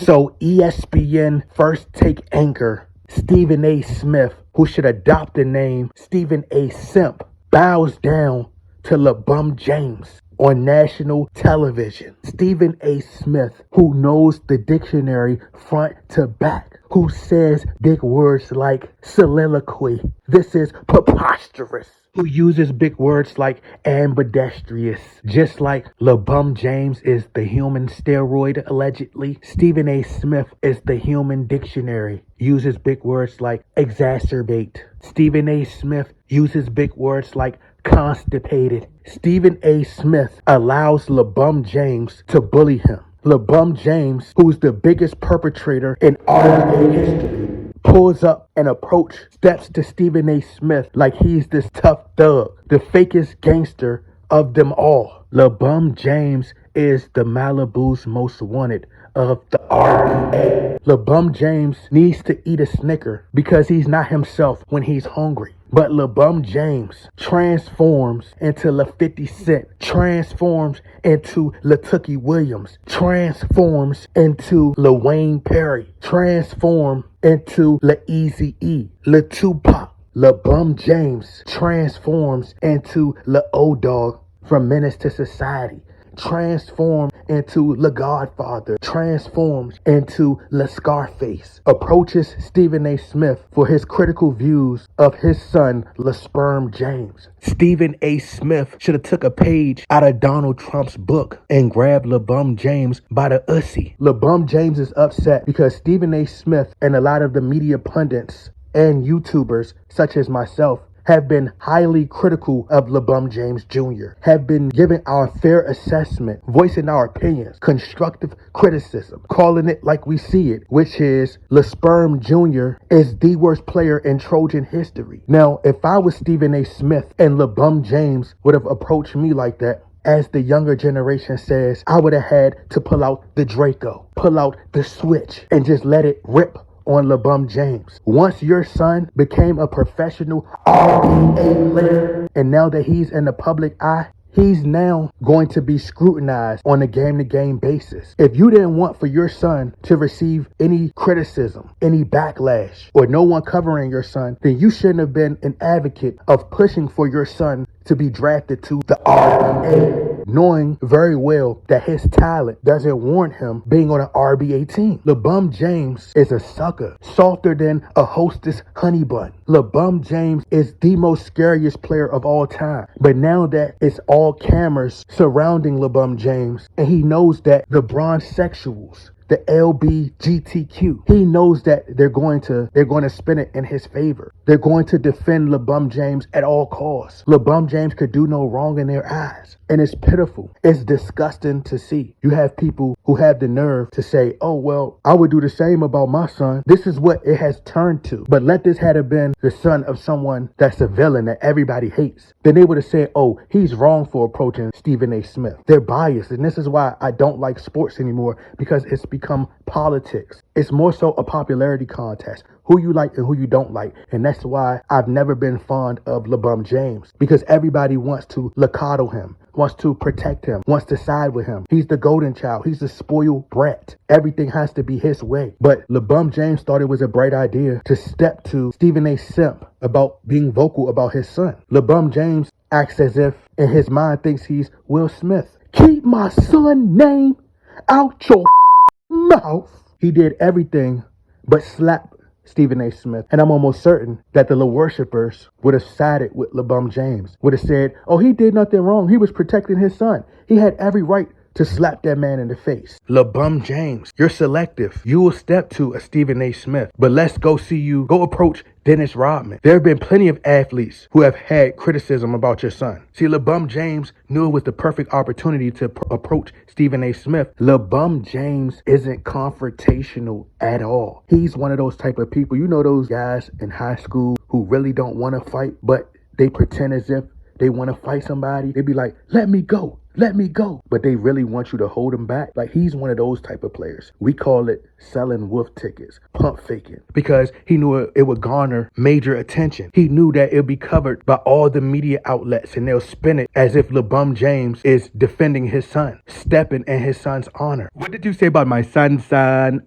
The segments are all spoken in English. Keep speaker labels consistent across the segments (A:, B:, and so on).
A: So ESPN first take anchor Stephen A. Smith, who should adopt the name Stephen A. Simp, bows down to LeBron James on national television. Stephen A. Smith, who knows the dictionary front to back, who says big words like soliloquy, this is preposterous, who uses big words like ambidextrous, just like LeBron James is the human steroid allegedly. Stephen A. Smith is the human dictionary, uses big words like exacerbate. Stephen A. Smith uses big words like constipated. Stephen A. Smith allows LeBron James to bully him. LeBron James, who's the biggest perpetrator in NBA history, pulls up and steps to Stephen A. Smith like he's this tough thug, the fakest gangster of them all. LeBron James is the Malibu's most wanted of the NBA. LeBron James needs to eat a Snicker because he's not himself when he's hungry. But LeBron James transforms into La 50 Cent, transforms into LaTookie Williams, transforms into LaWayne Perry, transforms into La Easy E, La Tupac. LeBron James transforms into La O-Dog from Menace to Society, transforms into La Godfather, transforms into La Scarface, approaches Stephen A. Smith for his critical views of his son, LeSperm James. Stephen A. Smith should have took a page out of Donald Trump's book and grabbed LeBron James by the ussy. LeBron James is upset because Stephen A. Smith and a lot of the media pundits and YouTubers, such as myself, have been highly critical of LeBron James Jr., have been giving our fair assessment, voicing our opinions, constructive criticism, calling it like we see it, which is LeSperm Jr. is the worst player in Trojan history. Now, if I was Stephen A. Smith and LeBron James would have approached me like that, as the younger generation says, I would have had to pull out the Draco, pull out the switch, and just let it rip on LeBron James. Once your son became a professional NBA player, and now that he's in the public eye, he's now going to be scrutinized on a game-to-game basis. If you didn't want for your son to receive any criticism, any backlash, or no one covering your son, then you shouldn't have been an advocate of pushing for your son to be drafted to the RBA, knowing very well that his talent doesn't warrant him being on an RBA team. LeBron James is a sucker, softer than a Hostess honey bun. LeBron James is the most scariest player of all time. But now that it's all cameras surrounding LeBron James, and he knows that the bronzesexuals, the LBGTQ, he knows that they're going to spin it in his favor. They're going to defend LeBron James at all costs. LeBron James could do no wrong in their eyes. And it's pitiful. It's disgusting to see. You have people who have the nerve to say, oh, well, I would do the same about my son. This is what it has turned to. But let this had been the son of someone that's a villain that everybody hates. Then they would have said, oh, he's wrong for approaching Stephen A. Smith. They're biased. And this is why I don't like sports anymore, because it's become politics. It's more so a popularity contest, who you like and who you don't like. And that's why I've never been fond of LeBron James, because everybody wants to coddle him, wants to protect him, wants to side with him. He's the golden child. He's the spoiled brat. Everything has to be his way. But LeBron James thought it was a bright idea to step to Stephen A. Simp about being vocal about his son. LeBron James acts as if in his mind thinks he's Will Smith. Keep my son name out your mouth. He did everything but slap Stephen A. Smith. And I'm almost certain that the worshippers would have sided with LeBron James, would have said, oh, he did nothing wrong. He was protecting his son. He had every right to slap that man in the face. LeBron James, you're selective. You will step to a Stephen A. Smith, but let's go see you go approach Dennis Rodman. There have been plenty of athletes who have had criticism about your son. See, LeBron James knew it was the perfect opportunity to approach Stephen A. Smith. LeBron James isn't confrontational at all. He's one of those type of people, you know, those guys in high school who really don't want to fight, but they pretend as if they want to fight somebody. They be like, let me go. Let me go. But they really want you to hold him back. Like, he's one of those type of players. We call it selling wolf tickets, pump faking, because he knew it would garner major attention. He knew that it'll be covered by all the media outlets and they'll spin it as if LeBron James is defending his son, stepping in his son's honor. What did you say about my son?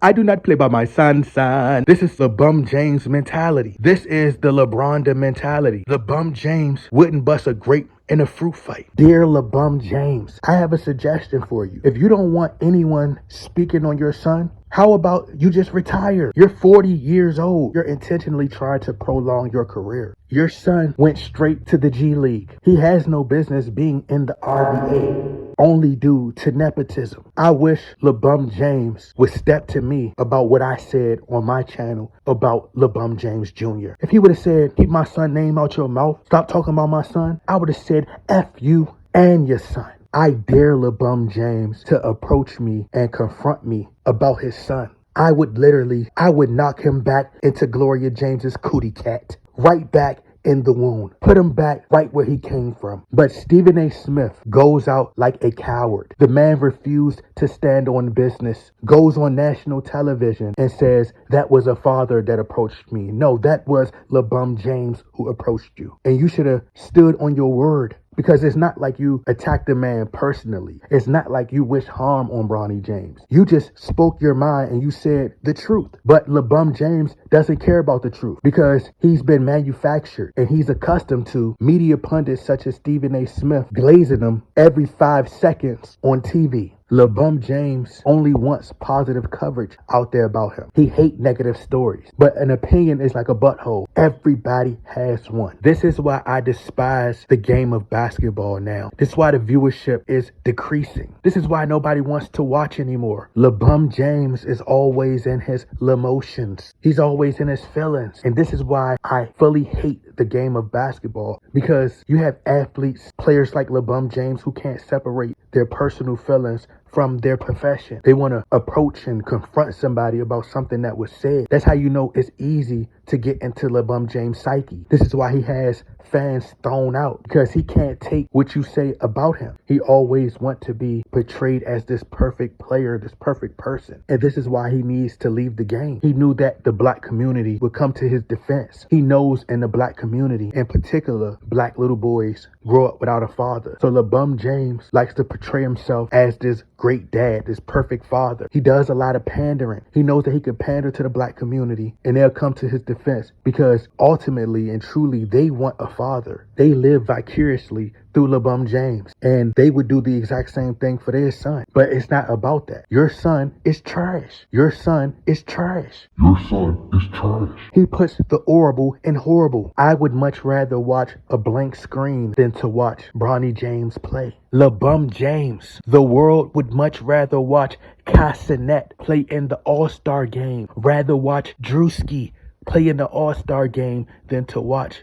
A: I do not play by my son. This is LeBron James mentality. This is the LeBron mentality. LeBron James wouldn't bust a grape in a fruit fight. Dear LeBron James, I have a suggestion for you. If you don't want anyone speaking on your son, how about you just retire? You're 40 years old. You're intentionally trying to prolong your career. Your son went straight to the G League. He has no business being in the RBA, only due to nepotism. I wish LeBron James would step to me about what I said on my channel about LeBron James Jr. If he would have said, keep my son's name out your mouth, stop talking about my son, I would have said, F you and your son. I dare LeBron James to approach me and confront me about his son. I would knock him back into Gloria James's cootie cat, right back in the wound, put him back right where he came from. But Stephen A. Smith goes out like a coward. The man refused to stand on business, goes on national television and says, that was a father that approached me. No, that was LeBron James who approached you. And you should have stood on your word. Because it's not like you attacked the man personally. It's not like you wish harm on Bronny James. You just spoke your mind and you said the truth. But LeBron James doesn't care about the truth because he's been manufactured and he's accustomed to media pundits such as Stephen A. Smith glazing him every 5 seconds on TV. LeBron James only wants positive coverage out there about him. He hates negative stories, but an opinion is like a butthole. Everybody has one. This is why I despise the game of basketball now. This is why the viewership is decreasing. This is why nobody wants to watch anymore. LeBron James is always in his emotions. He's always in his feelings. And this is why I fully hate the game of basketball, because you have athletes, players like LeBron James who can't separate their personal feelings from their profession. They want to approach and confront somebody about something that was said. That's how you know it's easy to get into LeBron James' psyche. This is why he has fans thrown out, because he can't take what you say about him. He always wants to be portrayed as this perfect player, this perfect person. And this is why he needs to leave the game. He knew that the black community would come to his defense. He knows in the black community, in particular, black little boys grow up without a father. So LeBron James likes to portray himself as this great dad, this perfect father. He does a lot of pandering. He knows that he can pander to the black community and they'll come to his defense because ultimately and truly they want a father. They live vicariously through LeBron James and they would do the exact same thing for their son. But it's not about that. Your son is trash. Your son is trash. Your son is trash. He puts the horrible in horrible. I would much rather watch a blank screen than to watch Bronny James play. LeBron James. The world would much rather watch Cassinet play in the All-Star game, rather watch Drewski play in the All-Star game than to watch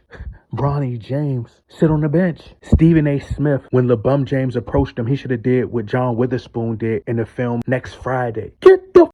A: Bronny James sit on the bench. Stephen A. Smith, when LeBron James approached him, he should have did what John Witherspoon did in the film Next Friday. Get the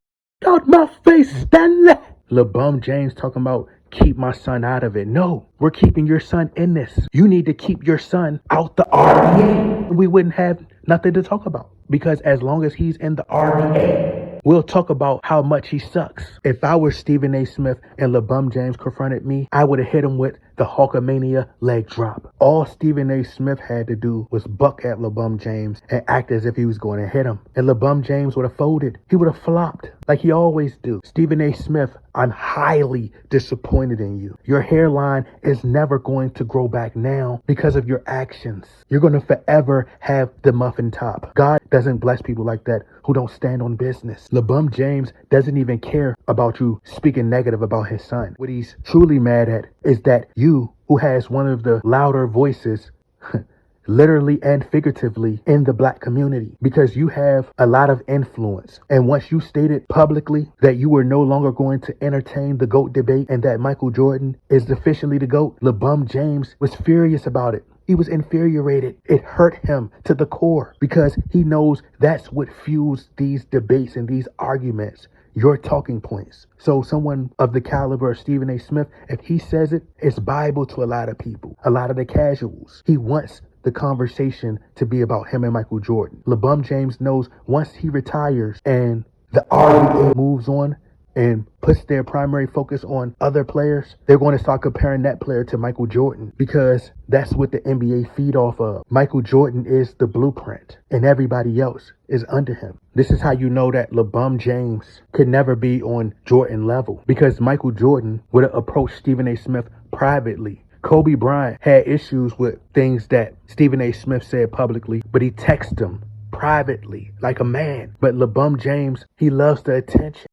A: out my face, Stanley. LeBron James talking about keep my son out of it. No, we're keeping your son in this. You need to keep your son out the RBA. We wouldn't have nothing to talk about because as long as he's in the RBA, we'll talk about how much he sucks. If I were Stephen A. Smith and LeBron James confronted me, I would have hit him with the Hulkamania leg drop. All Stephen A. Smith had to do was buck at LeBron James and act as if he was going to hit him. And LeBron James would have folded. He would have flopped like he always do. Stephen A. Smith, I'm highly disappointed in you. Your hairline is never going to grow back now because of your actions. You're going to forever have the muffin top. God doesn't bless people like that who don't stand on business. LeBron James doesn't even care about you speaking negative about his son. What he's truly mad at is that you, who has one of the louder voices, literally and figuratively, in the black community, because you have a lot of influence. And once you stated publicly that you were no longer going to entertain the GOAT debate and that Michael Jordan is officially the GOAT, LeBron James was furious about it. He was infuriated. It hurt him to the core because he knows that's what fuels these debates and these arguments, your talking points. So someone of the caliber of Stephen A. Smith, if he says it, it's Bible to a lot of people, a lot of the casuals. He wants the conversation to be about him and Michael Jordan. LeBron James knows once he retires and the RBA moves on and puts their primary focus on other players, they're going to start comparing that player to Michael Jordan because that's what the NBA feed off of. Michael Jordan is the blueprint and everybody else is under him. This is how you know that LeBron James could never be on Jordan level because Michael Jordan would have approached Stephen A. Smith privately. Kobe Bryant had issues with things that Stephen A. Smith said publicly, but he texted him privately like a man. But LeBron James, he loves the attention.